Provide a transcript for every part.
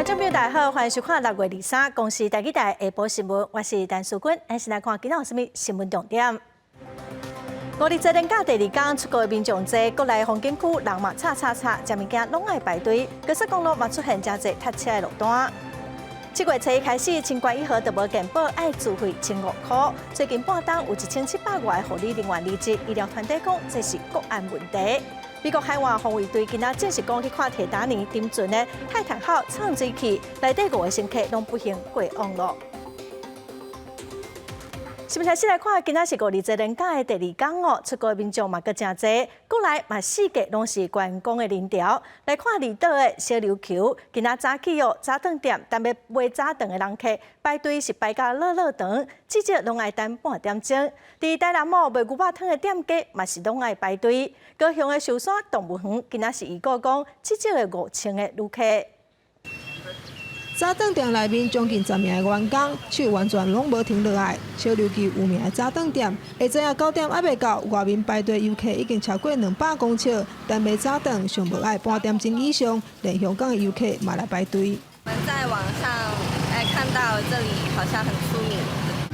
众朋友大家好，欢迎收看6月23日公视台记台下晡新闻，我是陈淑君，先来看今天有什么新闻重点。5日节连假第2天，出国的民众多，国内风景区人嘛吵，食物件拢爱排队，高速公路嘛出现真侪塞车的路段。7月初一开始，清关以后就无健保爱自费1500块，最近半冬有1700外护理人员离职，医疗团队讲这是国安问题。美国海外防卫队今仔正式讲去看铁达尼沉船的泰坦号创水器，内底5个乘客拢不幸过往了。是不是先来看今仔是5日节连假的第2天哦？出国的民众嘛阁真侪，国内嘛4格拢是观光的人潮。来看离岛的小琉球，今仔早起哦，早顿店但要买早顿的人客排队是排到落长，至少拢爱等半点钟。伫台南某卖牛肉汤的店家嘛是拢爱排队。高雄的寿山动物园今仔是预告讲，至少有5000个旅客。早顿店内面将近10名的员工，手完全拢无停落来。小琉球有名的早顿店，下午9点还未到，外面排队游客已经超过200公尺，但买早顿上无爱半点钟以上，连香港的游客嘛来排队。我们在网上看到这里好像很出名，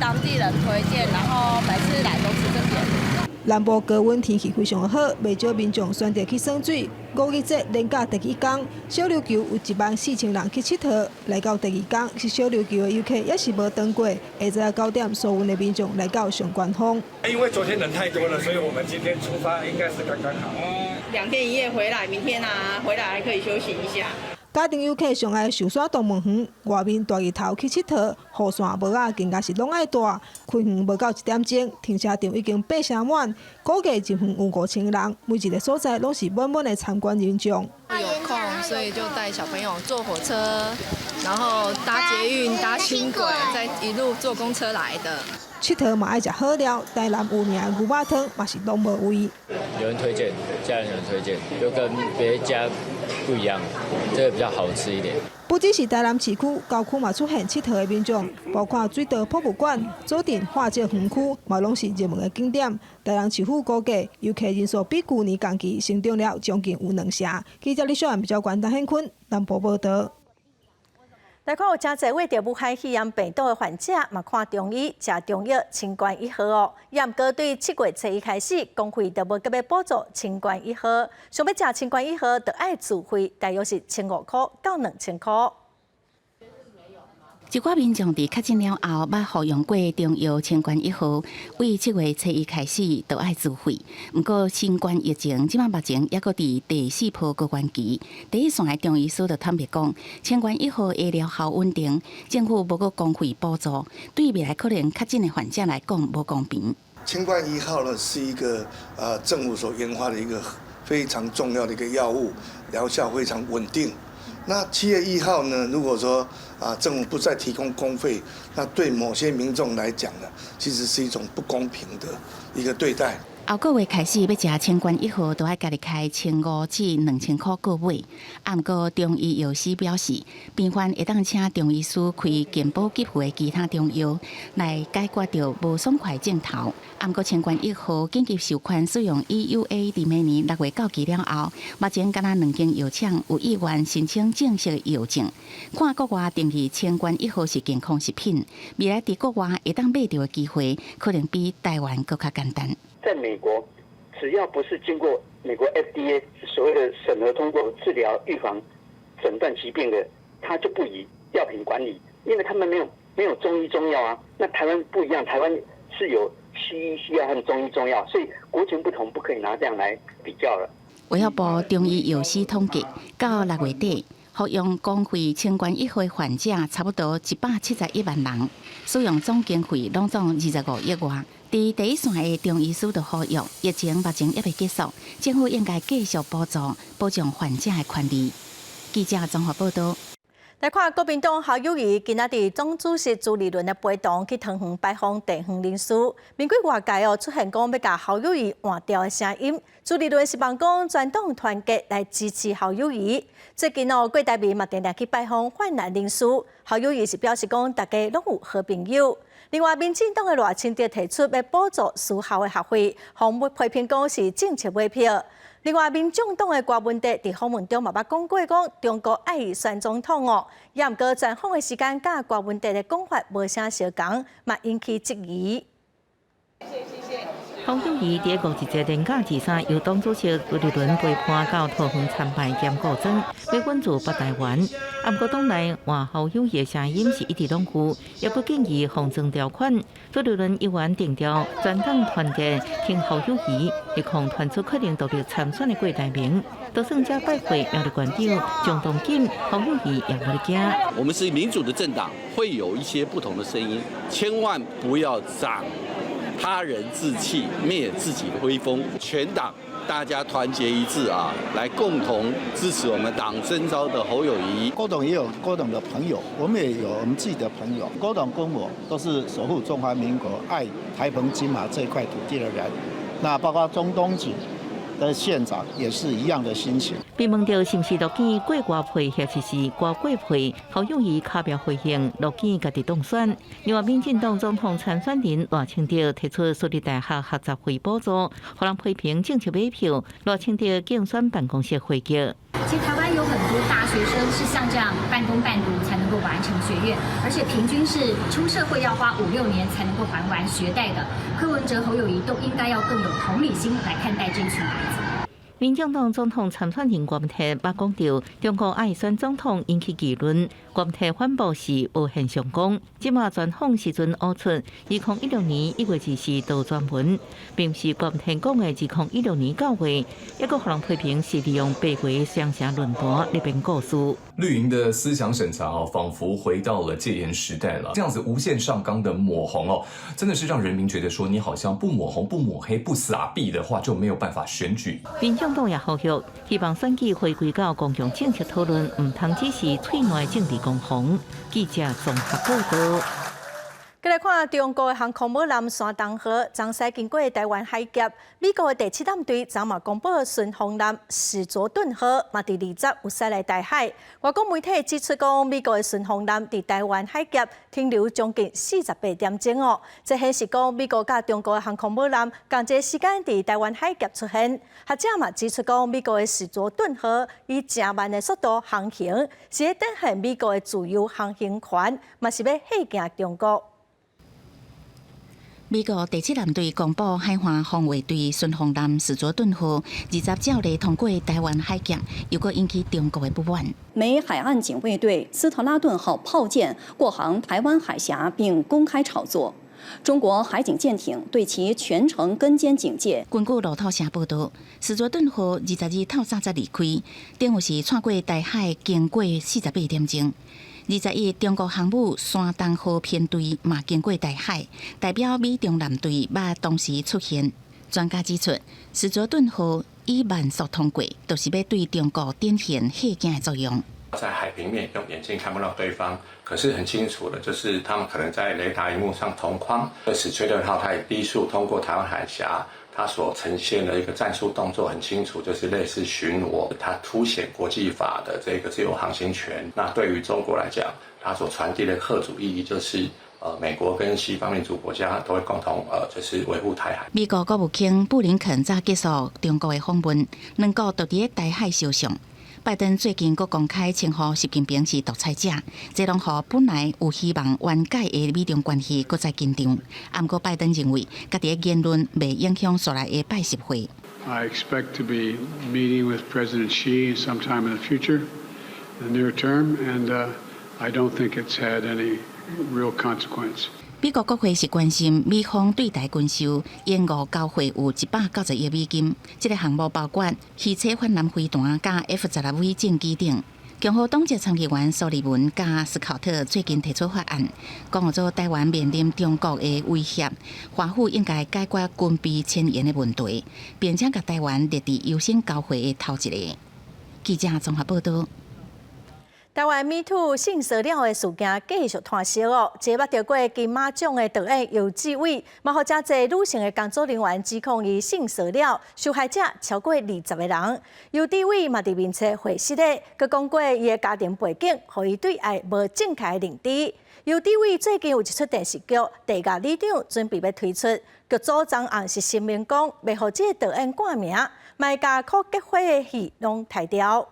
当地人推荐，然后每次来都吃这边。南部高温天气非常好，未少民众选择去耍水。5日节连假第1天，小琉球有14000人去佚佗。来到第2天，是小琉球的游客也是无登过。下午9点，所有的民众来到上观峰。因为昨天人太多了，所以我们今天出发应该是刚刚好。2天1夜回来，明天回来还可以休息一下。家庭游客上爱寿山动物园，外面大日头去佚佗，雨伞无啊，更加是拢爱大。开园无到1点钟，停车场已经80%满，估计一园有5000人，每一个所在拢是满满的参观人众。有空，所以就带小朋友坐火车，然后搭捷运、搭轻轨，再一路坐公车来的。佚佗嘛爱食好料，台南有名的牛肉汤嘛是拢无味。有人推荐，家人有人推荐，就跟别家不一样，这个比较好吃一点。不只是台南市区，郊区嘛出现佚佗的民众，包括水稻博物馆、左镇化石园区，嘛拢是热门的景点。台南市府估计，游客人数比去年同期成长了将近有2成。记者李小燕比较关陈宪坤南部报道。来看有真侪为着武汉肺炎病毒的患者，嘛看中医、食中药、清冠1号哦。也毋过对7月初一开始，公费就无特别补助清冠1号，想要食清冠1号，就爱自费，大约是1500块到2000块。一寡民众伫确诊了后，捌服用过中药清冠1号，为7月初一开始都爱自费。不过新冠疫情即摆目前还阁伫第4波高原期，第一线的中医师就坦白讲，清冠1号的疗效稳定，政府无阁公费补助，对未来可能确诊的患者来讲无公平。清冠1号呢是一个政府所研发的一个非常重要的一个药物，疗效非常稳定。那7月1号呢，如果说政府不再提供公费，那对某些民众来讲呢，其实是一种不公平的一个对待。后个月开始要食清冠1号，都要家己开1500至2000块购买。啊，毋过中医药师表示，病患会当请中医师开健保给付的其他中药，来解决掉无爽快症头。啊，毋过清冠1号紧急授权使用 EUA， 伫明年6月到期了后，目前敢若2间药厂有意愿申请正式的药证。看国外定义清冠1号是健康食品，未来伫国外会当买到的机会，可能比台湾更加简单。在美国，只要不是经过美国 FDA 所谓的审核通过治疗、预防、诊断疾病的，它就不以药品管理，因为他们没有中医中药啊。那台湾不一样，台湾是有西医西药和中医中药，所以国情不同，不可以拿这样来比较了。卫福部中医药师统计，到6月底，服用公费清冠1号的患者差不多171万人，使用总经费拢总25亿外。伫第一线的中医师就呼吁，疫情目前还未结束，政府应该继续补助，保障患者的权利。记者综合报道。来看国民党侯友宜今仔日总主席朱立伦的陪同去汤圆拜访地方人士，面对外界出现讲要甲侯友宜换掉的声音，朱立伦希望讲全党团结来支持侯友宜。最近各台面嘛定定去拜访患难人士，侯友宜是表示讲大家拢有好朋友。另外，民进党的赖清德提出要补助私校的学费，互批评讲是政策买票。另外，民众党的郭文德伫访问中嘛捌讲过，讲中国爱选总统哦，也毋过专访的时间甲郭文德的讲法无啥相共，嘛引起质疑。洪秀仪伫5日年假23由党主席朱立伦被判到桃园参拜兼告状，被关注北台湾。不过党内话侯友宜的声音是一致拢有，也佫建议防争条款。朱立伦议员定调全党团结挺侯友宜，力抗传出可能独立参选的郭台铭。都算加拜会苗栗县长蒋东锦，侯友宜也无得惊。我们是民主的政党，会有一些不同的声音，千万不要长他人志气，灭自己的威风。全党大家团结一致啊，来共同支持我们党征召的侯友宜。郭董也有郭董的朋友，我们也有我们自己的朋友。郭董跟我都是守护中华民国、爱台澎金马这块土地的人。那包括中东锦的县长也是一样的心情。被问到是不是乐见郭外配或者是郭贵配，侯友宜卡表回应乐见家己当选。另外，民进党总统参选人赖清德提出私立大学学杂费补助，互人批评政治买票。赖清德竞选办公室回击。其实台湾有很多大学生是像这样半工半读才能够完成学业，而且平均是出社会要花5-6年才能够还完学贷的。柯文哲、侯友宜都应该要更有同理心来看待这群孩子。民进党总统参选人郭文泰捌讲到，中国爱选总统引起议论。郭文泰反驳是无现象讲，即马专访时阵挖出2016年1月24日到专文，并不是郭文泰讲的2016年9月，一个互人批评是利用八月双城论坛那边故事。绿营的思想审查哦，仿佛回到了戒严时代了。这样子无限上纲的抹红哦，真的是让人民觉得说，你好像不抹红、不抹黑、不撒币的话，就没有办法选举。民众党也呼吁，希望选举回归到公共政策讨论，唔通只是脆弱的政治攻防。记者综合报道。再来看中国的航空母舰山东号张驶经过台湾海峡，美国的第7舰队昨晚公布巡航舰史佐顿号嘛伫20有驶来台海。外国媒体指出讲，美国的巡航舰伫台湾海峡停留将近48点钟哦，这显示讲美国甲中国的航空母舰同一时间伫台湾海峡出现。学者嘛指出讲，美国的史佐顿号以正慢的速度航行，是咧展现美国的自由航行权，嘛是要吓惊中国。美国第7舰队公布海岸防卫队巡航舰史佐顿号20照例通过台湾海峡，又搁引起中国的不满。美海岸警卫队斯特拉顿号炮舰过航台湾海峡，并公开炒作。中国海警舰艇对其全程跟监警戒。根据路透社报道，史佐顿号20日透早才离开，等于是穿过台海，经过48点钟。21日，中国航母山东号编队嘛经过台海，代表美中舰队捌同时出现。专家指出，史佐顿号以慢速通过，就是要对中国展现吓惊的作用。在海平面用眼睛看不到对方，可是很清楚的，就是他们可能在雷达荧幕上同框。史崔顿号它以低速通过台湾海峡，它所呈现的一个战术动作很清楚，就是类似巡逻，它凸显国际法的这个自由航行权。那对于中国来讲，它所传递的贺主意义就是。美国跟西方民主国家都会共同就是维护台海。美国国务卿布林肯早结束中国的访问，两国都伫台海相向。拜登最近阁公开称呼习近平是独裁者，这拢予本来有希望缓解的美中关系阁再紧张。不过拜登认为，家己的言論未影響所來的拜習會。I expect to be meeting with President Xi sometime in the future, in the near term, and I don't think it's had any real consequence. 美国国会是关心美方对台军售延误交会有190億美金，这个项目包括汽车泛蓝飛彈加 F-15戰機等。共和黨籍參議員蘇利文加斯考特最近提出法案，講咗台灣面臨中國的威脅，華府應該解決軍備遷延的問題，並且把台灣列在優先交會的頭一個。記者綜合報道。台湾 MeToo 性骚扰的事件继续摊烧哦，一个捌到过金马奖的导演游志伟，嘛，互真侪女性的工作人员指控伊性骚扰，受害者超过20个人。游志伟嘛伫面册回释咧，佮讲过伊的家庭背景，互伊对爱无正确的认知。游志伟最近有一出电视剧《地下里长》准备要推出，剧组张红是声明讲，袂互这个导演挂名，卖甲可结婚的戏拢抬掉。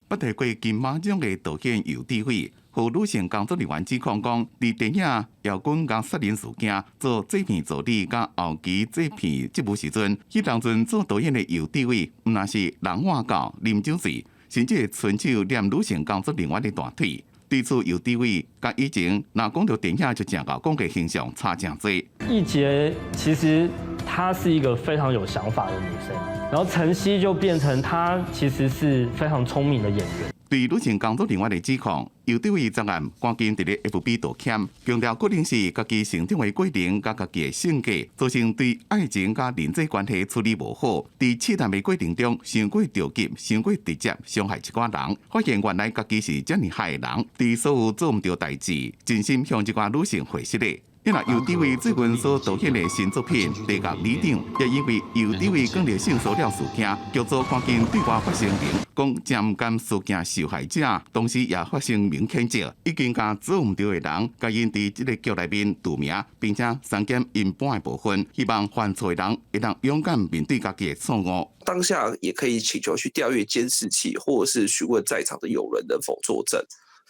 捌得过金马奖的导演游志伟，和女性工作人员指控讲，伫电影《姚军甲杀人事件》做制片助理甲后期制片职务时阵，迄当阵做导演的游志伟，毋但是人换教、啉酒醉，甚至伸手捏女性工作人员的大腿。对此，游志伟甲以前若讲到电影就正搞讲的形象差真多。易杰其实她是一个非常有想法的女生。然后晨曦就变成她其实是非常聪明的演员。对女性工作人员的指控，游志伟昨晚赶紧伫咧 FB 道歉，强调个人是家己成长的过程，甲家己的性格，造成对爱情甲人际关系处理无好，伫试探的过程中，伤过着急，伤过直接伤害一寡人，发现原来家己是遮尔害的人，伫所有做毋对代志，真心向一寡女性回释咧。因为游志伟最近所导演的新作品《地下里长》，也因为游志伟讲了性骚扰事件，剧组赶紧对外发声明，讲真毋甘事件受害者，同时也发声明谴责，已经甲做毋对的人，甲因伫这个剧内面除名，并且删减因半的部分，希望犯错的人会当勇敢面对家己的错误。当下也可以请求去调阅监视器，或者是询问在场的友人能否作证，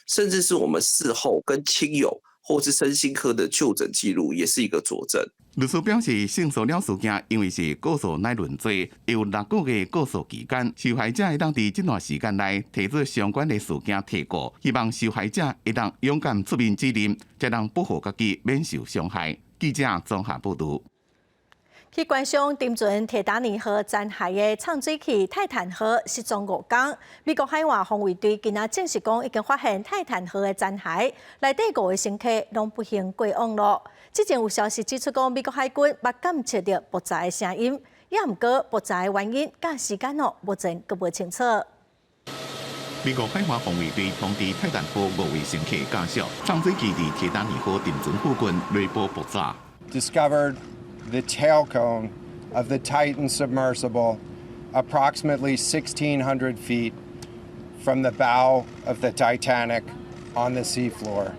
甚至是我们事后跟亲友或是身心科的就诊记录，也是一个佐证。律师表示，性骚扰事件因为是告诉乃论罪，有6个月告诉期间，受害者会当伫这段时间内提出相关的事件提告，希望受害者会当勇敢出面指认，才能保护家己免受伤害。记者综合报道。去观赏沉船铁达尼号残骸的畅水器泰坦号失踪5天，美国海岸防卫队今仔证实讲，已经发现泰坦号的残骸，内底5个乘客拢不幸过往咯。之前有消息指出讲，美国海军捌监测到爆炸的声音，也毋过爆炸的原因甲时间目前阁无清楚。美国海岸防卫队通知泰坦号5位乘客家属，畅水器伫铁达尼号沉船附近内部爆炸。Discovered the tail cone of the Titan submersible approximately 1,600 feet from the bow of the Titanic on the seafloor.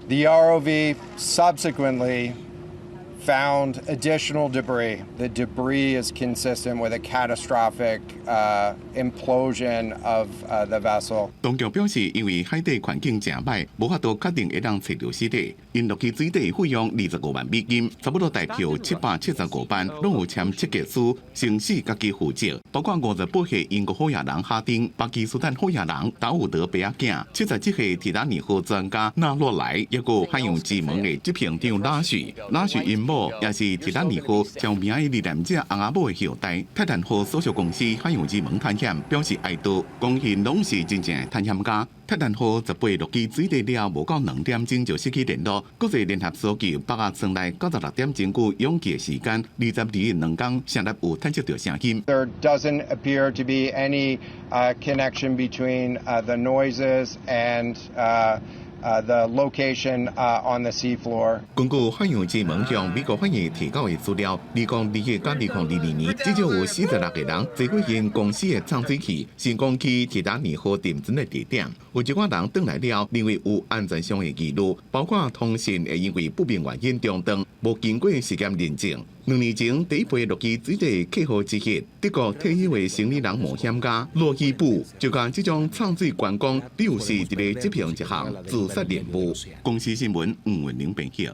The ROV subsequently found additional debris. The debris is consistent with a catastrophic implosion of the vessel. 当局表示，因为海底环境真歹，无法度确定会当找到尸体，因落去水底费用25万美金，差不多代票775万，拢有签7个书，承使家己负责，包括58岁英国好野人哈丁、巴基斯坦好野人达伍德贝亚囝、77岁铁达尼号专家纳洛莱，也有海洋之门的执行长拉许因某。也是铁达尼号上名的罹难者翁仔某的后代。泰坦号所属公司海洋之门探险表示哀悼，讲因拢是真正的探险家。泰坦号18落去水底了，无到2点钟就失去联络。国际联合所求8月床内96点钟久永记的时间，22日2天成立有探测到声音。There doesn't appear to be any connection between the noises and the location on the seafloor. 根据海洋之门向美国反映提交的资料，2021年甲2022年，至少有46个人坐过因公司的畅水器成功去铁达尼号沉船的地点。有一寡人回来了，认为有安全上的记录，包括通讯会因为不明原因中断，无经过实验认证。2年前，第一批落去水底客户之一，德国退休的生理人冒险家洛伊布，就将这种畅水观光表示一个执行一项自杀任务。公司新闻吴文玲编辑。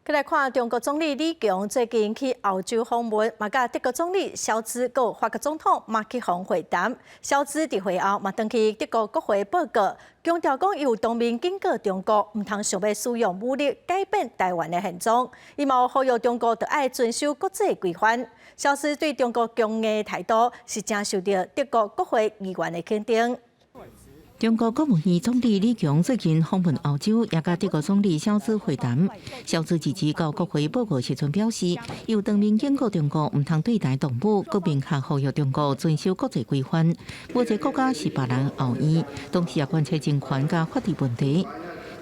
再来看中国总理李强最近去澳洲访问，嘛甲德国总理肖兹、和法国总统马克龙会谈。肖兹伫会后嘛登去德国国会报告，强调讲伊有当面警告中国，唔通想要使用武力改变台湾的现状。伊嘛呼吁中国着爱遵守国际规范。肖兹对中国强硬的态度是真受到德国国会议员的肯定。中国国务院总理李强最近访问澳洲，也甲德国总理肖兹会谈。肖兹支持到国会报告时阵表示，又当面警告中国唔通对待动物，国明确呼吁中国遵守国际规范。无一个国家是别人后院，同时也关切人权甲法治问题。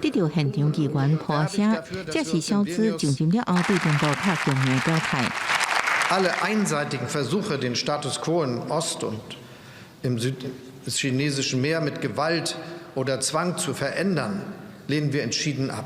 得到现场议员普阿声，这是肖兹上任了后对中国较强的表态。Alle einseitigen Versuche, den Status quo in Ost und im Süd des chinesischen Meer mit Gewalt oder Zwang zu verändern, lehnen wir entschieden ab.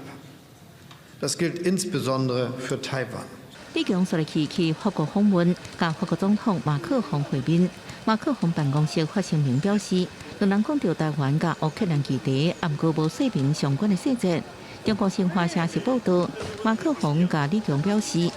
Das gilt insbesondere für Taiwan. 李强昨日去法国访问，甲法国总统马克宏会面。马克宏办公室发声明表示，两人讲到台湾甲乌克兰议题，毋过无说明相关的细节。中国新华社是报道，马克宏甲李强表示。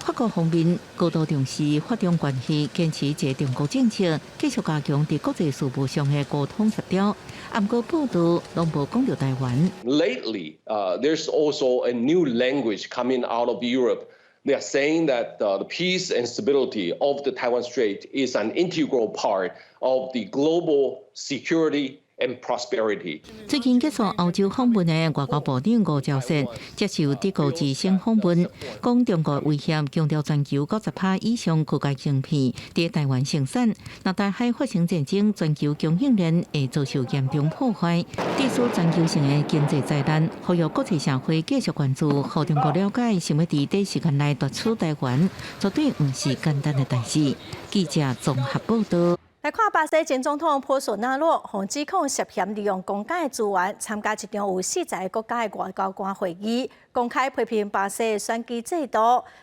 法国方面高度重视法中关系，坚持一个中国政策，继续加强在国际事务上的沟通协调。不过报道拢无讲到台湾。Lately, there's also a new language coming out of Europe. They are saying that the peace and stability of the Taiwan Strait is an integral part of the global security and prosperity. 最近结束欧洲访问的外交部长吴钊燮接受德国之声访问，讲中国威胁强调全球90%以上科技晶片在台湾生产，若台海发生战争，全球供应链会遭受严重破坏，致使全球性的经济灾难。呼吁国际社会继续关注，让中国了解，想要在短时间内夺取台湾，绝对不是简单的代志。记者综合报道。来看巴西前总统波索纳罗，被指控涉嫌利用公家的资源参加一场有40个国家的外交官会议，公开批评巴西的选举制度。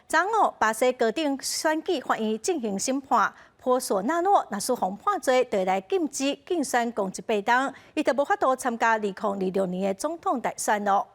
昨午，巴西高等选举法院进行审判，波索纳罗若是被判罪，就来禁止竞选公职8党，伊就无法度参加2026年的总统大选咯。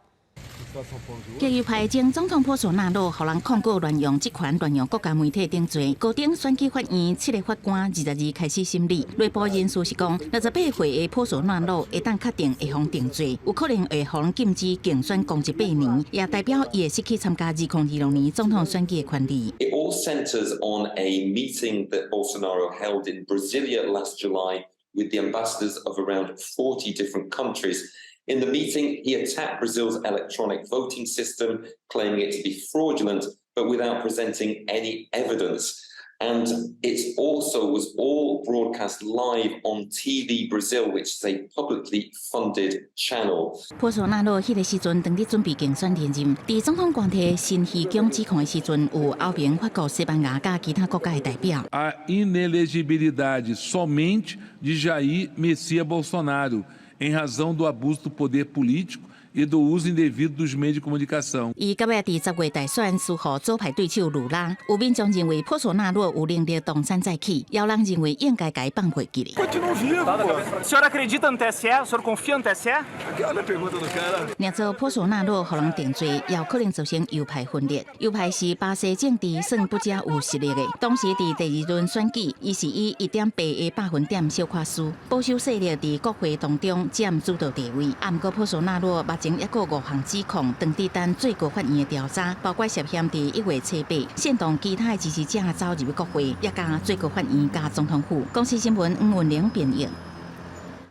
极右派前总统波索纳罗，互人控告乱用职权、乱用国家媒体等罪。高等选举法院7个法官22开始审理。内部人士是讲，68岁的波索纳罗会当确定会互定罪，有可能会互人禁止竞选公职8年，也代表伊会失去参加2026年总统选举的权利。It all centers on a meeting that Bolsonaro held in Brasilia last July with the ambassadors of around 40 different countries. In the meeting, he attacked Brazil's electronic voting system, claiming it to be fraudulent, but without presenting any evidence. And it also was all broadcast live on TV Brazil, which is a publicly funded channel. 波索纳罗迄个时阵当伫准备竞选连任，伫总统官邸新虚假指控的时阵，有欧盟、法国、西班牙甲其他国家的代表。A inelegibilidade somente de Jair Messias Bolsonaro, em razão do abuso do poder político e do uso indevido dos meios de comunicação. 伊今日伫10月大选输予左派对手鲁拉，有民众认为波索纳罗有能力东山再起，也有人认为应该改放回去哩。Continua vivo. O senhor acredita no TSE? O senhor confia no TSE? Aquela pergunta do cara. 若做波索纳罗互人定罪，也有可能造成右派分裂。右派是巴西政治算不遮有实力的。当时伫第2轮选举，伊是以1.8个百分点小可输，保守势力伫国会当中占主导地位。不过波索纳罗目前抑有5项指控，当地等最高法院的调查，包括涉嫌伫1月7日煽动其他支持者走入国会，也加最高法院加总统府。公司新闻黄文玲编译。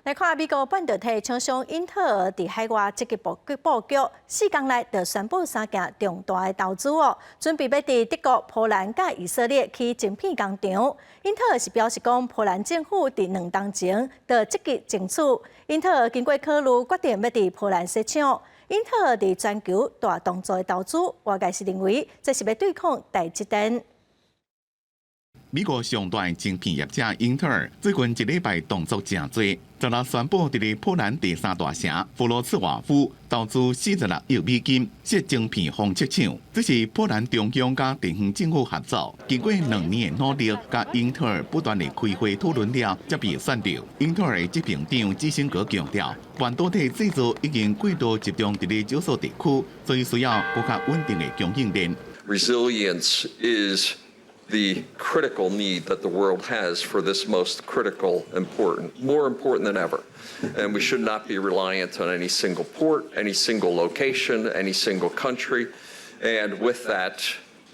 来看美国半导体厂商英特尔伫海外积极布局，4天内就宣布3件重大的投资准备要伫德国、波兰甲以色列起晶片工厂。英特尔是表示讲，波兰政府伫2天前就积极争取。英特尔经过考虑，决定要伫波兰设厂。英特尔伫全球大动作的投资，外界是认为这是要对抗台积电。美国上大晶片业者英特尔最近1礼拜动作真多，昨日宣布伫波兰第3大城弗罗茨瓦夫投资46亿美金设晶片封测厂。这是波兰中央甲地方政府合作，经过2年的努力，甲英特尔不断的开会讨论了，才被选到。英特尔执行长基辛格强调，半导体制造已经过度集中伫咧少数地区，所以需要更加稳定的供应链。Resilience is the critical need that the world has for this most critical, more important than ever. And we should not be reliant on any single port, any single location, any single country. And with that,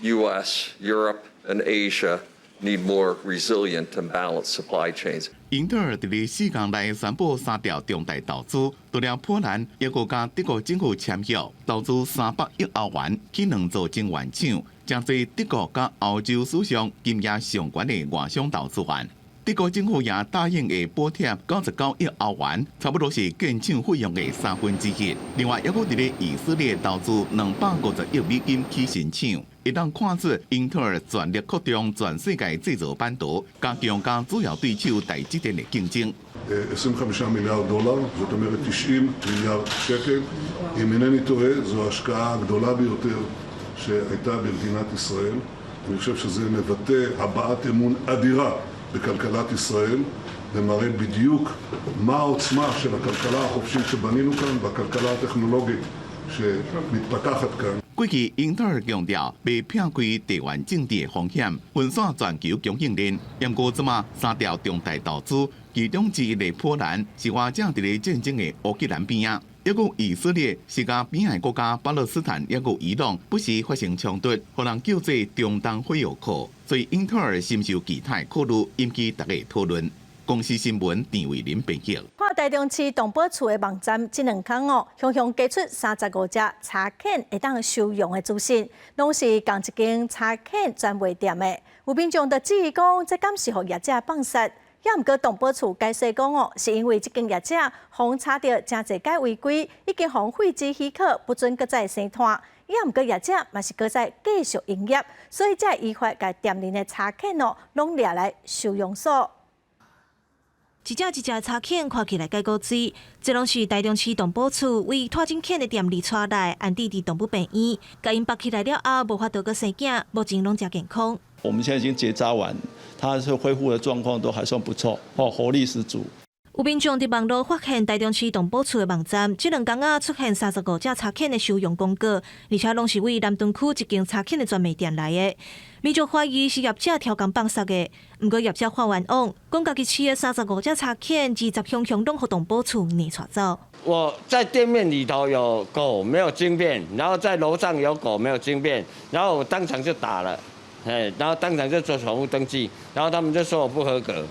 US, Europe, and Asia need more resilient and balanced supply chains. 英特尔伫咧4天内宣布3条重大投资，除了波兰，也佮甲德国政府签约，投资300亿欧元去2座晶圆厂，正是德国甲欧洲史上金额上悬的外商投资案。德国政府也答应会补贴99亿欧元，差不多是建厂费用的1/3。另外，还佮伫咧以色列投资250亿美金起新厂。会当看出英特尔全力扩张全世界制造版图，加强甲主要对手台积电的竞争。$25 מיליארד, זאת אומרת 90 מיליארד שקל. אם אינני טועה, זו ההשקעה הגדולה ביותר שהייתה במדינת ישראל. אני חושב שזה מבטא הבעת אמון אדירה בכלכלת ישראל, ומראה בדיוק מה העוצמה של הכלכלה החופשית שבנינו כאן והכלכלה הטכנולוגית שמתפתחת כאן. 过去英特尔强调袂摒开地缘政治的风险，分散全球供应链。不过，即马3条重大投资，其中之一的波兰是外正伫咧战争的乌克兰边啊，还有以色列是甲边海国家巴勒斯坦还有伊朗不时发生冲突，互人叫做中东火药库。所以英特尔深受其他考虑，引起大家讨论。公司新闻郑伟林编辑。看台中市动保处的网站，这2天向加出35只柴犬会当收容的资讯，拢是同一间柴犬专卖店的。有民众就质疑讲，这敢是互业者放杀？也毋过动保处解释讲是因为这间业者互查到真侪间违规，已经互废止许可，不准搁再生摊。也毋过业者嘛是搁再继续营业，所以才依法甲店内的柴犬拢掠来收容所。一只一只柴犬看起来介古锥，这拢是台中市动保处为拖进犬的店里带来，安置伫动物病院，甲因绑起来了后，无法度个生囝，目前拢真健康。我们现在已经结扎完，它是恢复的状况都还算不错，活力十足。有民众伫网络发现台中市动保处的网站，这2天啊出现35只柴犬的收容公告，而且拢是为南屯区一间柴犬的专卖店来的。民众怀疑是业者挑工放杀的，不过业者发完网，讲家己饲的35只柴犬20箱箱拢互动保处撵带走。我在店面里头有狗没有经变，然后在楼上有狗没有经变，然后我当场就打了，然后当场就做宠物登记，然后他们就说我不合格。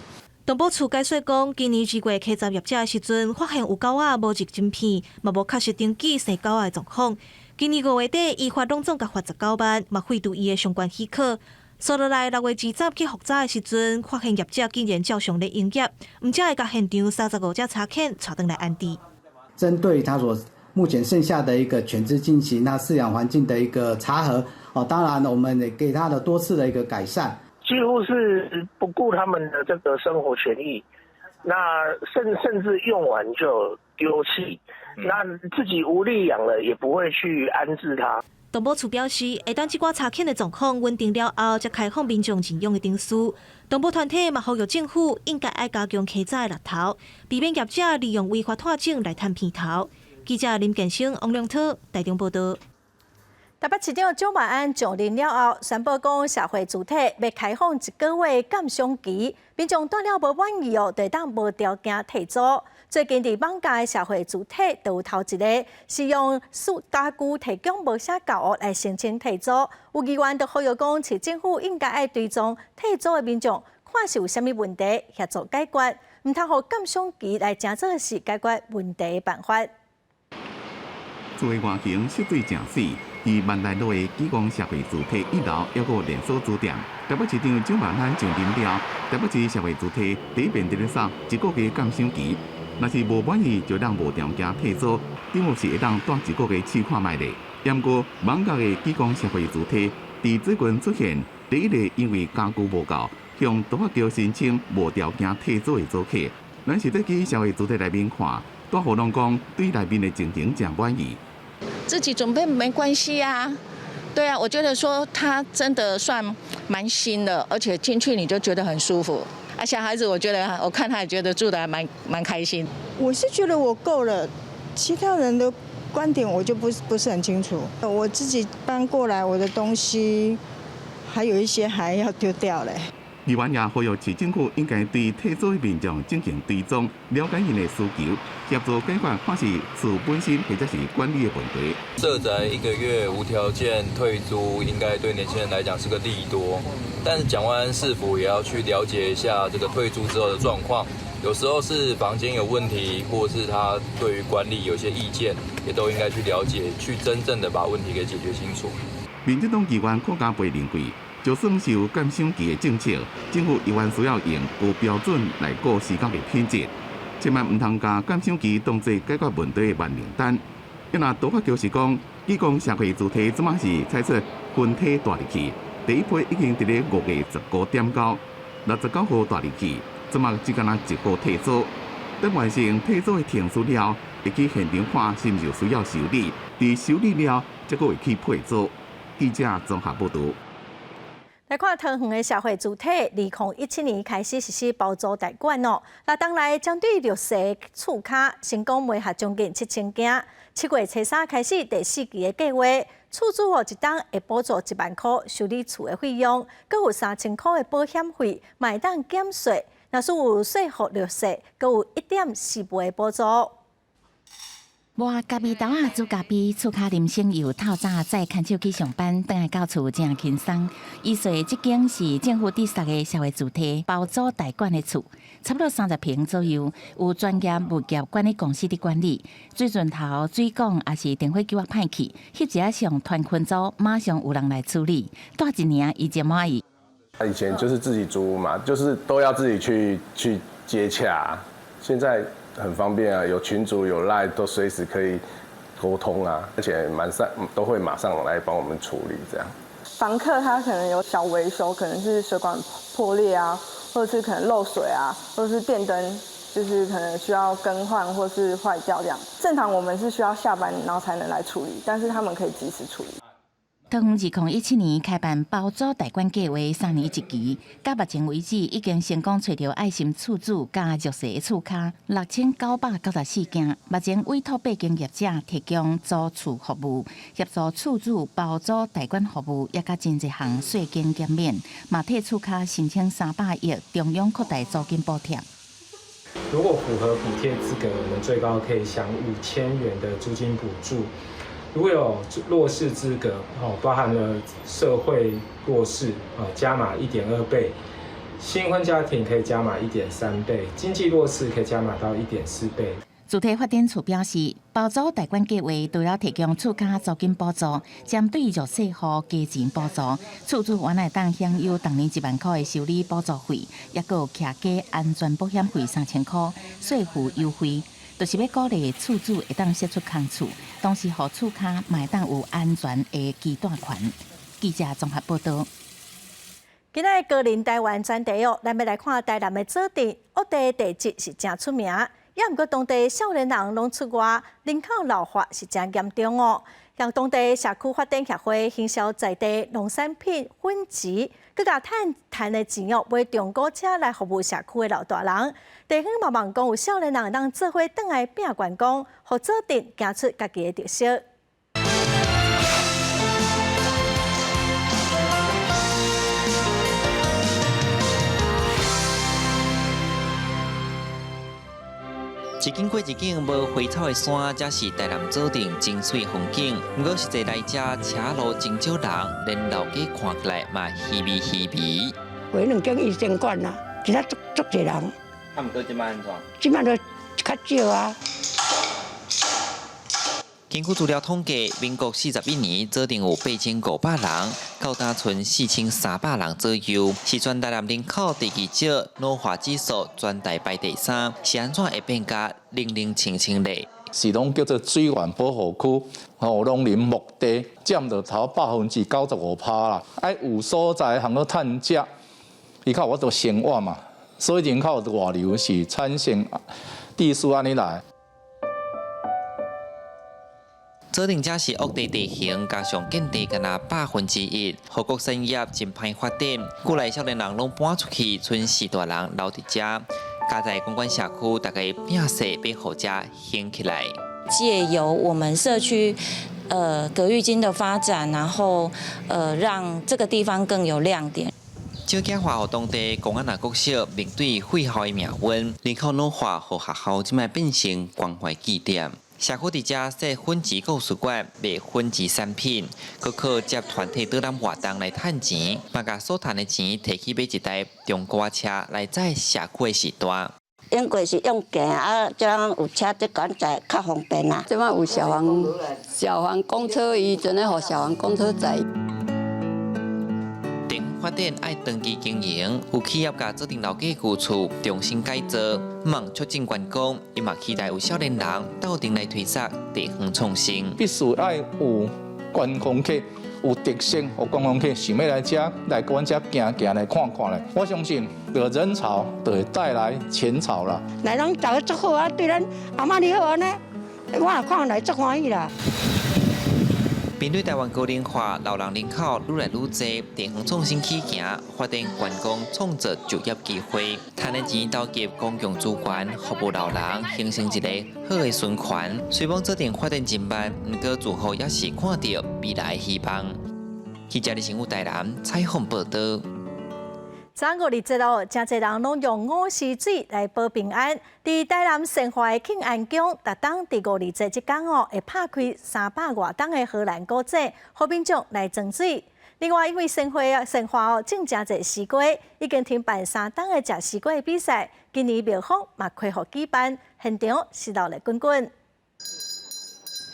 动保处解说讲，今年2月稽查业者的时阵，发现有狗仔无入晶片，嘛无确实登记生狗仔的状况。今年5月底，依法拢总甲罚19万，嘛废除伊的相关许可。所落来6月20日去复查的时阵，发现业者竟然照常咧营业，唔才会甲现场35只柴犬带回来安置。针对他所目前剩下的一个犬只进行那饲养环境的一个查核，当然我们也给他的多次的一个改善。几乎是不顾他们的这个生活权益，那甚至用完就丢弃，那自己无力养了也不会去安置它。动保处表示，会等这寡柴犬的状况稳定了后，才开放民众领养的定数。动保团体嘛呼吁政府应该爱加强稽查的力头，避免业者利用违法拓境来赚片头。记者林建生、王良涛台中报道。台北市长蒋万安上任了后，宣布讲社会主体要开放1个月鉴赏期，民众断了无满意就当无条件退租。最近伫网咖的社会主体就有头一个是用家具提供无写交屋来申请退租，有议员就呼吁讲，市政府应该爱追踪退租的民众，看是有啥物问题协助解决，唔通互鉴赏期来真做是解决问题的办法。作为外形实对正死，伫万来路的基光社会主体1楼还有连锁书店。台北市长蒋万安上任了，台北市社会主体第一遍伫咧送1个月鉴赏期，若是无满意就让无条件退租，政府是会当断1个月试看卖的。不过，网咖的基光社会主体伫最近出现第一个因为家具无够，向都法局申请无条件退租的租客，咱是在去社会主体内面看。大伙拢讲对内面的情形真满意，自己准备没关系啊，对啊，我觉得说它真的算蛮新的，而且进去你就觉得很舒服。啊，小孩子我觉得我看他也觉得住的还蛮开心。我是觉得我够了，其他人的观点我就不是很清楚。我自己搬过来，我的东西还有一些还要丢掉嘞。议员也呼吁市政府应该对退租的民众进行追踪，了解因的需求，协助解决看是厝本身或者是管理的问题。社宅1个月无条件退租，应该对年轻人来讲是个利多。但是蒋万安市府也要去了解一下这个退租之后的状况，有时候是房间有问题，或是他对于管理有些意见，也都应该去了解，去真正的把问题给解决清楚。民进党议员郭家培认为，就算是有减赏期的政策，政府依然需要用高标准来顾施工的品质，千万唔通将减赏期当作解决问题的万灵丹。因若多发就是讲，技工社会主体即马是采取分体大日期，第一批已经伫咧5月19点到69号大日期，即马只敢若1号退租。等完成退租的程序了，会去现场看是毋是有需要修理，伫修理了，才会去配租。记者综合报道。来看桃园的社会主体，2017年开始实施包租代管哦。那当来针对弱势厝卡，成功买下将近7000件。7月初3开始第4期的计划，厝主一档会补助1万块修理厝的费用，佮有3000块的保险费，买当减税。若是有税负弱势，佮有1.4倍的补助。我咖啡豆啊，煮咖啡，厝卡人生由透早再牵手去上班，倒来到厝真轻松。伊说，这间是政府第10个社会主体包租代管的厝，差不多30平左右，有专业物业管理公司的管理。水源头、水管也是电火机啊歹去，翕一上团群组，马上有人来处理。大一年伊就满意。以前就是自己租屋嘛，就是都要自己去接洽，现在很方便啊，有群组有 LINE 都随时可以沟通啊，而且都会马上来帮我们处理这样。房客他可能有小维修，可能是水管破裂啊，或者是可能漏水啊，或者是电灯就是可能需要更换或是坏掉这样。正常我们是需要下班然后才能来处理，但是他们可以及时处理。桃园2017年开办包租代管计划3年1期，到目前为止已经成功找到爱心厝主加弱势厝卡6994件。目前委托8间业者提供租厝服务，协助厝主包租代管服务，也甲真侪项税金减免，嘛替厝卡申请300亿中央扩大租金补贴。如果符合补贴资格，我们最高可以享5000元的租金补助。如果有弱势资格，包含了社会弱势，加码1.2倍；新婚家庭可以加码1.3倍；经济弱势可以加码到1.4倍。主体发展处表示，包租代管计划除了提供厝卡租金补助，针对弱势户加钱补助，厝主原来当享有当年1万块的修理补助费，也有徛加安全保险费3000块，税负优惠。就是要鼓励厝主会当释出空厝，同时让厝卡买当有安全的基贷款。记者综合报道。今仔高龄台湾专题哦，咱要来看台南的做店，屋地地质是真出名，也毋过当地少年人拢出外，人口老化是真严重哦。让当地社区发展协会行销在地农产品粉质，佮甲赚的钱哦，买中古车来服务社区的老大人。地方茫茫讲有少年人当做伙倒来拼员工，互做店行出家己的特色。一景过一景，无花草的山，才是台南做店真水风景。不过实际来遮，车路真少人，连老街看起来嘛稀微稀微。买2间1000罐啦，今仔足侪人。啊，毋过即摆安怎？即摆就较少啊。根据资料统计，民国41年做店有8500人，到今剩4300人左右，是全台南人口第2少，老化指数全台排第3，是安怎会变甲零零清清嘞？是拢叫做水源保护区，农林牧地占到头95%啦。有所在通去趁食，伊较有法度生活嘛，所以人口的外流是产生地数安尼来。做店者是屋地地形，加上建地敢若1/1，何国产业真歹发展。古来少年人拢搬出去，剩4大人留伫遮。加在公馆社区，大家拼势变好遮兴起来。借由我们社区葛玉金的发展，然后让这个地方更有亮点。少子化互当地公安国小面对废校的命运，人口老化互学校即卖变成关怀据点。社区伫遮设粉质故事馆，卖粉质产品，佮靠接团体倒南活动来趁钱，嘛甲所赚的钱摕去买一台中古车来载社区的时代。用过是用行啊，这样有车这管载较方便啊。即摆有消防公车，伊真诶，互消防公车载。电发电爱登记经营，有企业甲指定楼价旧厝重新改造，望促进员工，伊嘛期待有少年人斗阵来推测地方创新。必须爱有观光客。有特色，有观光客想要来遮来阮遮行行来看看咧。我相信，这人潮就会带来钱潮啦。来拢搞得足好啊，对咱阿妈你好安尼，我也看来足欢喜啦。面对台湾高龄化，老人人口愈来愈多，地方创新起行，发展员工创造就业机会，赚的钱投入公共资源，服务老人，形成一个好的循环。虽讲这点发展真慢，不过最后也是看到未来希望。记者李新武台南采访报道。5月27日，真侪人拢用午时水来保平安。伫台南盛华的庆安宫，逐当伫5月27日天会拍开300多吨的荷兰古井，互民众来装水。另外，因为盛华种真侪西瓜，已经停办3档的食西瓜的比赛。今年庙方嘛恢复举办，现场是闹热滚滚。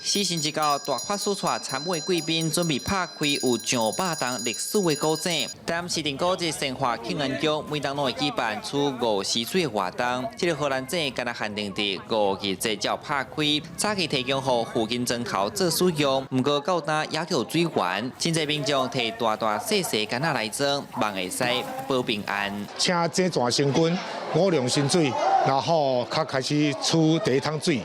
4星一到大法师带参会贵宾准备拍开有上百吨历史的古井。但市定古迹盛华庆安宫每当拢会举办出午时水的活动。这个荷兰井敢若限定伫5月节才拍开，早期提供予附近庄头做使用。不过到今也有水源，真侪民众摕大大细细干仔来装，望会使保平安。请井泉神君5量新水，然后较开始出第一桶水。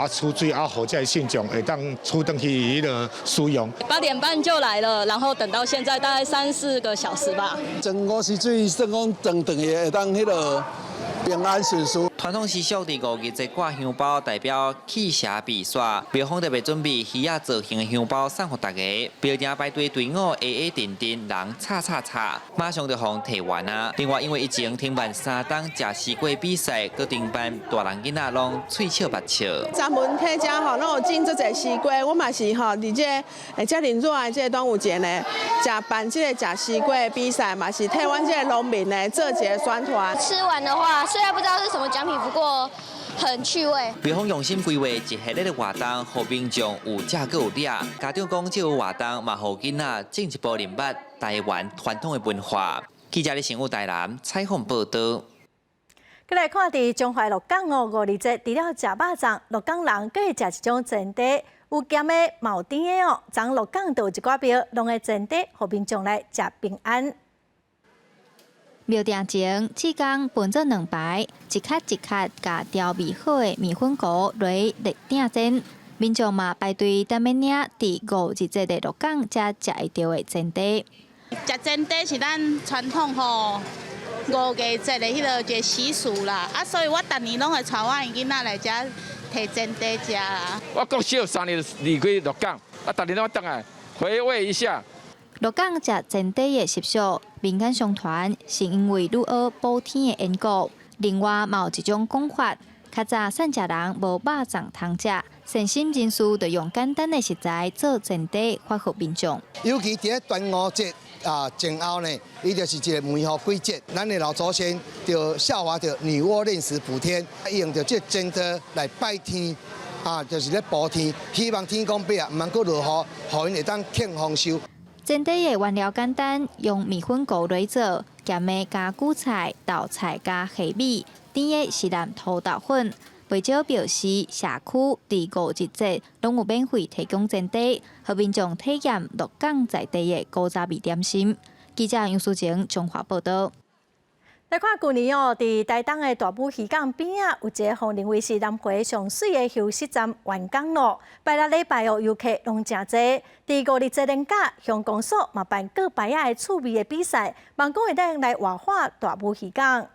出水好在信众会当出登去迄个使用。8点半就来了，然后等到现在大概3、4个小时吧。装午时水，算讲长长的会当迄个平安顺遂。传统习俗伫5月节挂香包，代表气邪避煞。庙方特别准备鱼仔造型的香包送给大家。庙埕排队队伍定，人叉，马上就互摕完啊！另外，因为疫情停办3档食西瓜比赛，佮停办大人囡仔拢喙笑目笑。咱们客家吼，拢有种这侪西瓜，我嘛是吼，伫这遮热的这端午节呢，办这个食西瓜比赛嘛，是替阮这个农民呢做一个宣传。吃完的话，虽然不知道是什么奖品，不过很趣味。庙方用心规划一系列的活动，互民众有食佮有掠。家长讲，这个活动嘛，互囡仔种一步认捌台湾传统的文化。记者李新武台南采访报道。再来看伫中华鹿港5月节，除了食肉粽，鹿港人佫会食一种煎茶，有咸的、冇甜的哦。昨鹿港就有一寡庙弄个煎茶，互民众来食平安。庙埕前志工分做2排，一卡一卡甲调味好的面粉糊落热鼎煎，民众嘛排队等要领伫5月节的鹿港才食会到的煎茶。食煎茶是咱传统吼5月节的迄个习俗啦，所以我逐年拢会带我的囡仔来遮摕煎茶食啦。我国小3年离开鹿港，逐年拢倒来回味一下。鹿港食煎茶的习俗，民间相传是因为女儿补天的缘故。另外，嘛有一种讲法，较早善食人无肉粽通食，善心人士就用简单的食材做煎茶，发福民众。尤其伫端午节前后呢，伊就是一个梅雨季节，咱的老祖先就效法着女娲炼石补天，用着这煎茶来拜天。就是咧补天，希望天公伯唔通阁落雨，互因会当庆丰收。煎茶的原料简单，用面粉糊来做，咸的加韭菜、豆菜加虾米，甜的是蓝土豆粉。为咗表示社区伫5月节拢有免费提供煎茶，互民众体验鹿港在地的古早味点心。记者杨淑晴中华报道。来看旧年哦，伫台东的大埔渔港边啊，有一个互认为是南回上水的休息站员港路。拜六礼拜哦，游客拢真侪。伫5月节连假，乡公所嘛办各牌仔的趣味的比赛，望讲会当来活化大埔渔港。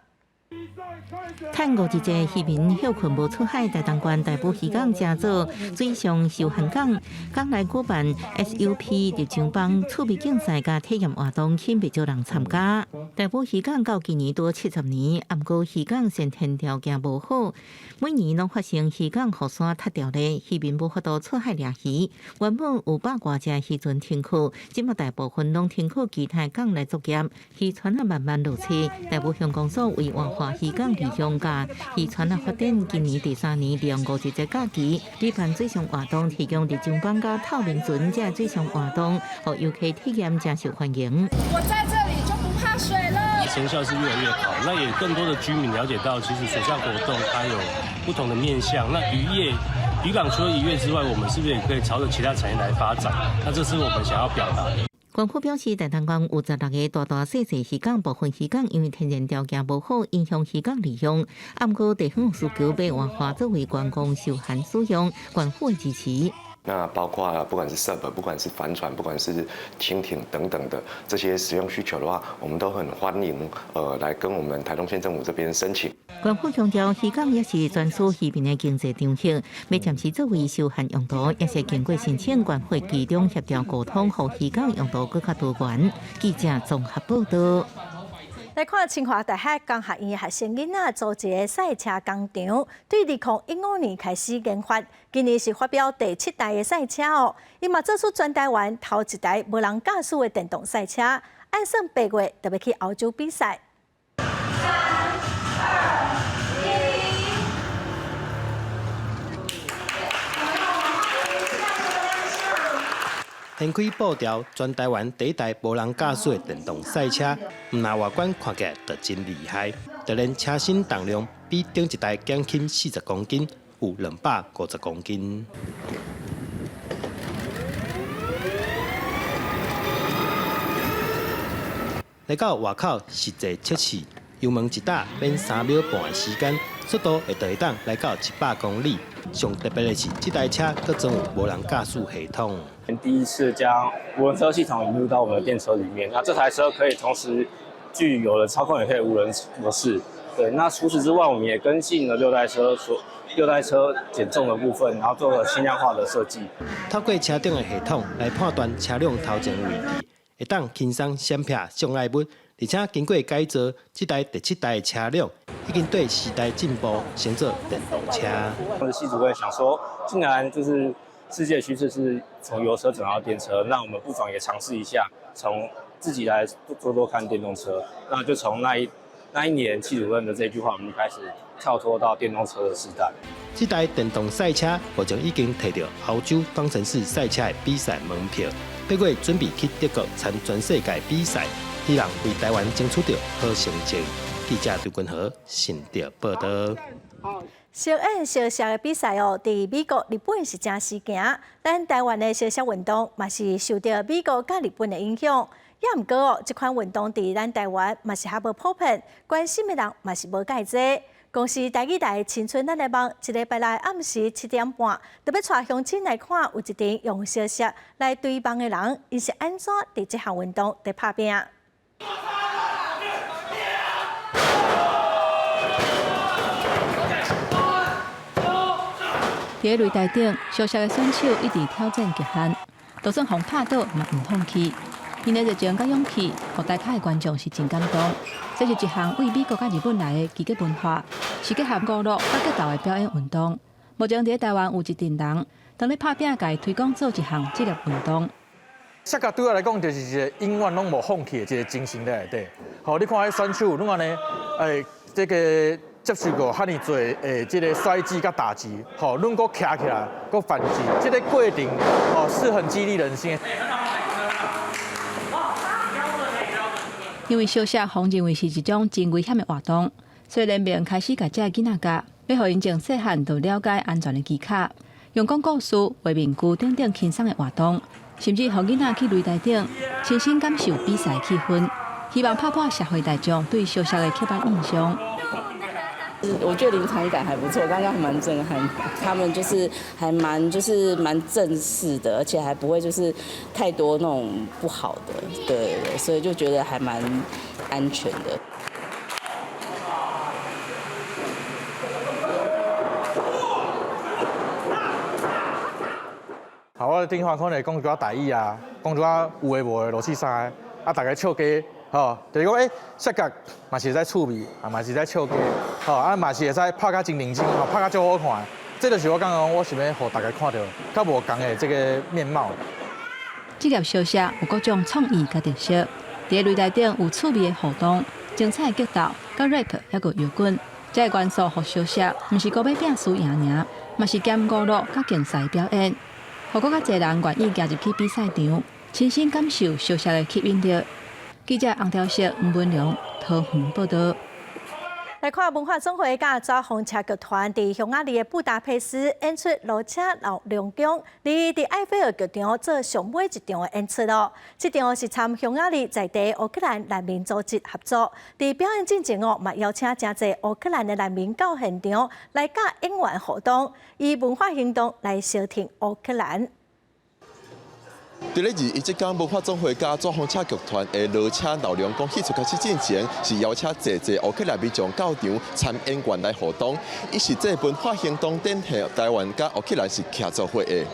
趁5日节，渔民休困无出海，台东县大埔渔港正早水上休闲港，港内举办 SUP 入场帮趣味竞赛甲体验活动，吸引不少人参加。大埔渔港到今年多70年，不过渔港先天条件无好，每年拢发生渔港雨伞塌掉咧，渔民无法度出海掠鱼。原本有100多只渔船停靠，即马大部分拢停靠其他港来作业，渔船也慢慢落车。大埔乡公所为活化渔港离乡假，渔船啊发展今年第3年利用51节假期举办水上活动，提供伫金邦甲透明船这水上活动，互游客体验真受欢迎。我在这里就不怕水了。成效是越来越好，那也更多的居民了解到，其实水上活动它有不同的面向。那渔港除了渔业之外，我们是不是也可以朝着其他产业来发展？那这是我们想要表达的。官府表示，大潭港有16个大细渔港，部分渔港因为天然条件无好，影响渔港利用。不过地方有需求被活化作为观光休闲使用，官府会支持。那包括不管是SUP，不管是帆船，不管是蜻蜓等等的这些使用需求的话，我们都很欢迎来跟我们台东县政府这边申请。官府强调，渔港也是专属渔民的经济场所，要暂时作为休闲用途，也是经过申请管会其中协调沟通，让渔港用途更加多元。记者综合报道。来看清华大学工学院学生囡仔组一个赛车工厂，对2015年开始研发，今年是发表第7代的赛车哦。伊嘛做出全台湾头1台无人驾驶的电动赛车，按算8月就要去澳洲比赛。掀开布条，全台湾第1台无人驾驶的电动赛车，唔拿外观看起来就真厉害。就连车身重量比顶1台减轻40公斤，有250公斤。来到外口实际测试，油门一打免3秒半的时间，速度会当来到100公里。上特别的是，这台车各装有无人驾驶系统。第一次将无人车系统引入到我们的电车里面，那这台车可以同时具有了操控，也可以无人模式。对，那除此之外，我们也跟进了6台车减重的部分，然后做了轻量化的设计。透过车顶的系统来判断车辆头前位置，会当轻松闪避障碍物。而且经过改造，这台第7代的车辆已经对时代进步，升做电动车。我们系主任想说，既然就是世界趋势是从油车转到电车，那我们不妨也尝试一下，从自己来做看电动车。那就从那一年系主任的这句话，我们就开始跳脱到电动车的时代。这台电动赛车目前已经摕到澳洲方程式赛车的比赛门票，8月准备去德国参全世界比赛。希望为台湾争取到好成绩。记者杜君和新竹报道。烧烟烧车的比赛哦，伫美国、日本是真时行。咱台湾的烧车运动嘛是受到美国甲日本的影响。也毋过哦，这款运动伫咱台湾嘛是还无普遍，关心的人嘛是无介济。公司台语台青春咱的梦，一礼拜六暗时7点半，特别带乡亲来看，有一场用烧车来对梦的人，因是安怎伫这项运动在拍拼。伫擂台顶，烧车的选手一直挑战极限，就算风拍倒嘛唔放弃。因的热情甲勇气，互台下的观众是真感动。这是一项为美国甲日本来的积极文化，是结合娱乐甲格斗的表演运动。目前伫台湾有一群人，当咧拍拼，甲伊推广做一项职业运动。摔跤对我来讲，就是一个永远拢无放弃的一个精神在内底。好，你看迄选手，拢安尼，这个接受过遐尼多这个摔击甲打击，好，拢搁徛起来，搁反击，这个过程是很激励人心。因为烧车方认为是一种真危险的活动，所以联盟开始甲这囡仔教，要互因从细汉就了解安全的技巧，用讲故事、画面具等等轻松的活动，甚至互囡仔去擂台顶亲身感受比赛气氛，希望打破社会大众对烧车的刻板印象。我觉得临场感还不错，刚刚还蛮震撼。他们就是还蛮正式的，而且还不会就是太多那种不好的，对，所以就觉得还蛮安全的。好，我顶番可能讲一寡台语啊，讲一寡有诶无诶落去啥啊，大家笑家。吼，就是讲摔跤嘛是会使趣味，啊嘛是会使笑家，吼啊嘛是会使拍甲真认真，吼拍甲足好看。这就是我感觉我想要互大家看到较无同的这个面貌。职业烧车有各种创意甲特色，伫擂台顶有趣味的互动，精彩的激斗、甲 rap 还有摇滚，这个元素互小写，毋是搁要拼输赢赢，嘛是兼娱乐甲竞赛表演，互搁较侪人愿意加入去比赛场，亲身感受小写的吸引力。记者洪条石、吴文良、桃园报道。来看文化总会甲抓风车剧团伫匈牙利的布达佩斯演出《罗车老龙宫》，伫埃菲尔剧场做上尾一场的演出咯。这场是参匈牙利在地乌克兰难民组织合作，伫表演进前嘛邀请真侪乌克兰的难民到现场来甲演员互动，以文化行动来消停乌克兰。伫咧2即天文化总会甲抓风车剧团的《罗车老龙宫》演出开始进前，是邀请侪乌克兰民众到场参演员来互动，伊是这文化行动典型台湾甲乌克兰是合作伙的。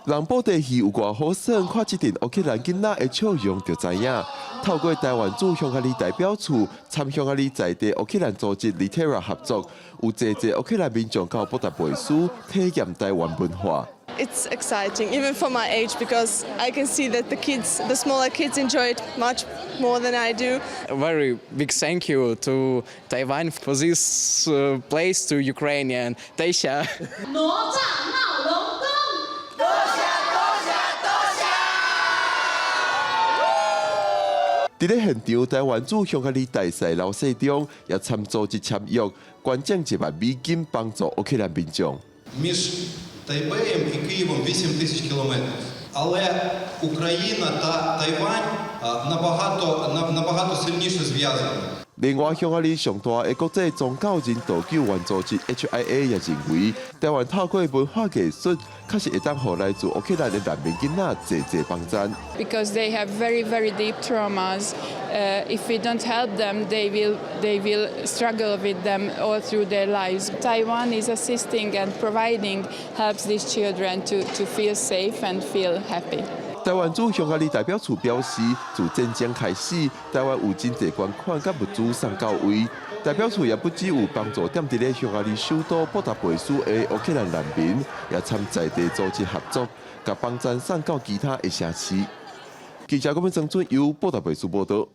人布袋戏有偌好耍，看即阵乌克兰囡仔的笑容就知影。透过台湾驻匈牙利代表处参匈牙利在地乌克兰组织 Litera 合作，有侪乌克兰民众到布达佩斯体验台湾文化。It's exciting, even for my age, because I can see that the smaller kids enjoy it much more than I do. A very big thank you to Taiwan for this place, to Ukraine and Tasha. 哪吒闹龙宫，多谢。伫咧现场，台湾驻匈牙利大使刘世忠也参组织签约，捐赠1万美金帮助乌克兰民众。Між Тайбеєм і Києвом 8000 кілометрів. Але Україна та Тайвань набагато сильніше зв'язані. 另外，匈牙利上大的国际宗教人道救援组织 HIA 也认为，台湾透过文化艺术，确实会当互来自乌克兰的难民囡仔侪帮助。Because they have very, very deep traumas. If we don't help them, they will struggle with them all through their lives. Taiwan is assisting and providing helps these children to feel safe and feel happy. 台湾驻匈牙利代表处表示，自战争开始，台湾有真侪捐款甲物资送到位。代表处也不只有帮助踮伫咧匈牙利首都布达佩斯的乌克兰难民，也参在地组织合作，甲帮赞送到其他的城市。记者郭文正春由布达佩斯报道。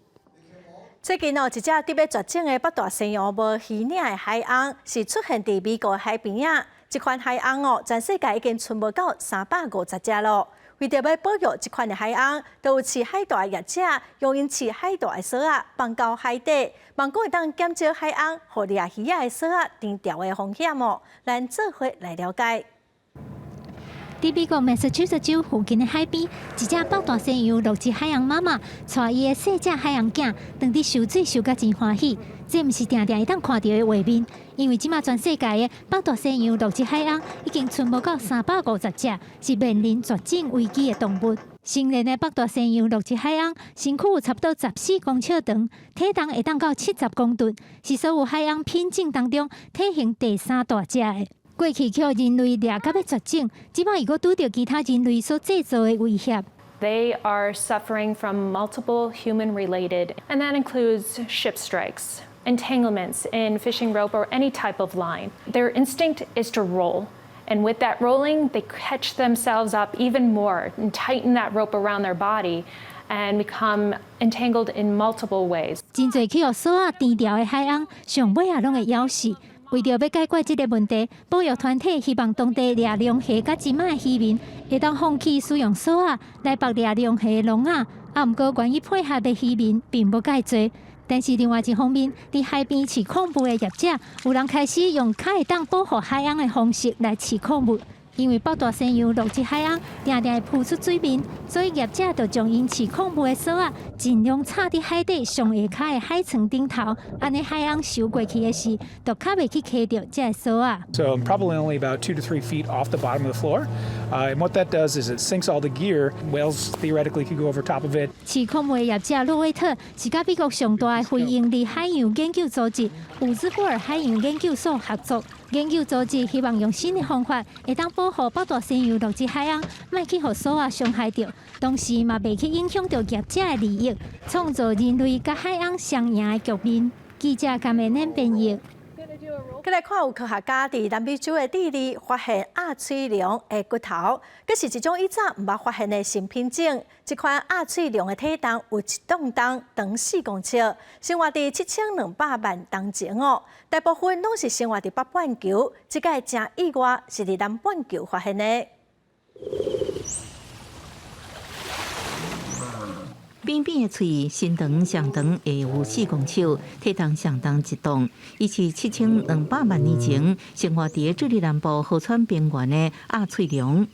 最近一只特别绝种的北大西洋无鱼领的海鸥，是出现伫美国海边啊。这款海鸥全世界已经存无到350只咯。为着要保育这款的海鸥，都有饲海带业者用因饲海带的锁仔放到海底，望讲会当减少海鸥互掠鱼仔的锁仔颠掉的风险哦。咱做伙来了解。伫美国 Massachusetts 州附近的海边，一只北大西洋陆基海洋妈妈带伊的细只海洋囝，当伫受水受甲真欢喜。这毋是定定会当看到的画面，因为即马全世界的北大西洋陆基海鸥已经存无到350只，是面临绝种危机的动物。成年的北大西洋陆基海鸥身躯有差不多14公尺长，体重会当到70公吨，是所有海鸥品种当中体型第3大只的。过去去人类掠到要绝种，即马如果拄到其他人类所制造的威胁。They are suffering from multiple human-related, and that includes ship strikes, entanglements in fishing rope or any type of line. Their instinct is to roll. And with that rolling, they catch themselves up even more and tighten that rope around their body and become entangled in multiple ways. 真侪去互锁仔颠掉的海鸥，上尾啊拢会咬死。为着要解决这个问题，保育团体希望当地掠龙虾甲金仔的渔民会当放弃使用锁仔来捕掠龙虾的笼仔，毋过愿意配合的渔民并不介多。但是另外一方面，伫海边饲矿物的业者，有人开始用较会当保护海洋的方式来饲矿物。因为北大西洋陆基海鸥定定会浮出水面，所以业者就将因饲矿物的锁仔尽量插伫海底上下骹的海床顶头，安尼海鸥游过去的时，就较袂去卡到这锁仔。So probably only about 2 to 3 feet off the bottom of the floor, and what that does is it sinks all the gear. Whales theoretically could go over top of it. 饲矿物的业者路威特是甲美国上大的非营利海洋研究组织伍兹波尔海洋研究所合作。研究组织希望用新的方法，会当保护北大西洋陆基海鸥，莫去互锁仔伤害着，同时嘛袂去影响到业者的利益，创造人类甲海鸥双赢的局面。记者甘美恁编译。再来看有科学家伫南美洲的智利发现鸭喙龙的骨头，佫是一种以前毋捌发现的新品种。这款鸭喙龙的体重有1吨重，长4公尺，生活伫7200万年前哦。大部分拢是生活伫北半球，这个正意外是伫南半球发现的。扁扁的喙，身长上长会有4公尺，体重上重1吨。伊是7200万年前生活伫智利南部河川边缘的鸭喙龙。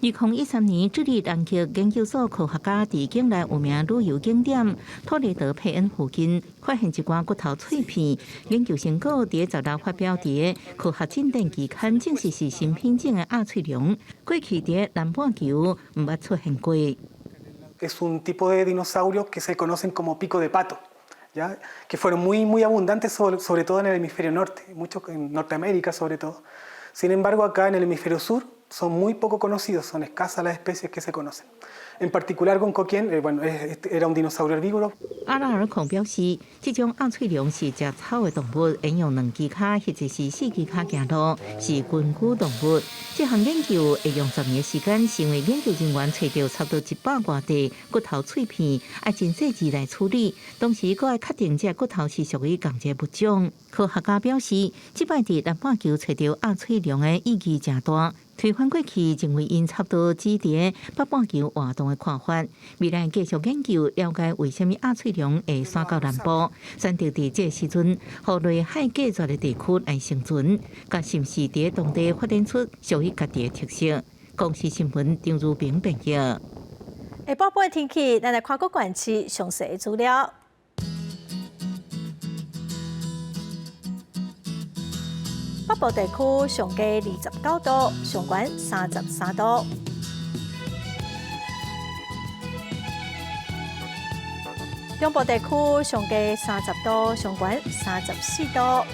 2013年，智利南极研究所科学家伫境内有名旅游景点托雷德佩恩附近发现一罐骨头脆片，研究成果伫16发表伫科学进展期刊，证实是新品种的鸭喙龙，过去伫南半球毋捌出现过。Es un tipo de dinosaurio que se conocen como pico de pato, ¿ya? Que fueron muy abundantes sobre todo en el hemisferio norte, mucho en Norteamérica sobre todo. Sin embargo, acá en el hemisferio sur son muy poco conocidos, son escasas las especies que se conocen. En particular con Coquien, era un dinosaurio herbívoro. 阿拉尔孔表示，这种鸭喙龙是食草的动物，沿用2只脚或者是4只脚行路，是群居动物。这项研究会用10年时间，成为研究人员找到差不多100多块骨头脆片，要真细致来处理，同时佫要确定这骨头是属于同一物种。科学家表示，这摆伫南半球找到鸭喙龙的意义真大。推翻过去认为因差不多只伫北半球活动的看法，未来继续研究了解为什么鸭喙龙会山到南部，选择伫这时阵，互类海隔绝的地区来生存，甲是毋是伫当地发展出属于家己的特色。公视新闻张如平编辑。下晡8天气，咱来看各县市详细资料。北部地区上低29度，上悬33度。中部地区上低30度，上悬34度。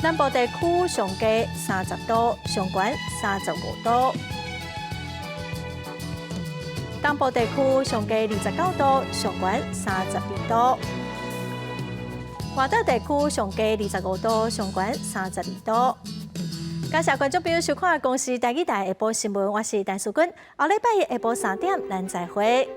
南部地区上低30度，上悬35度。东部地区上低29度，上悬32度。华岛地区上低25度，上悬32度。感谢观众朋友收看《公视台语台下晡新闻》，我是陈淑君。后礼拜下晡3点，咱再会。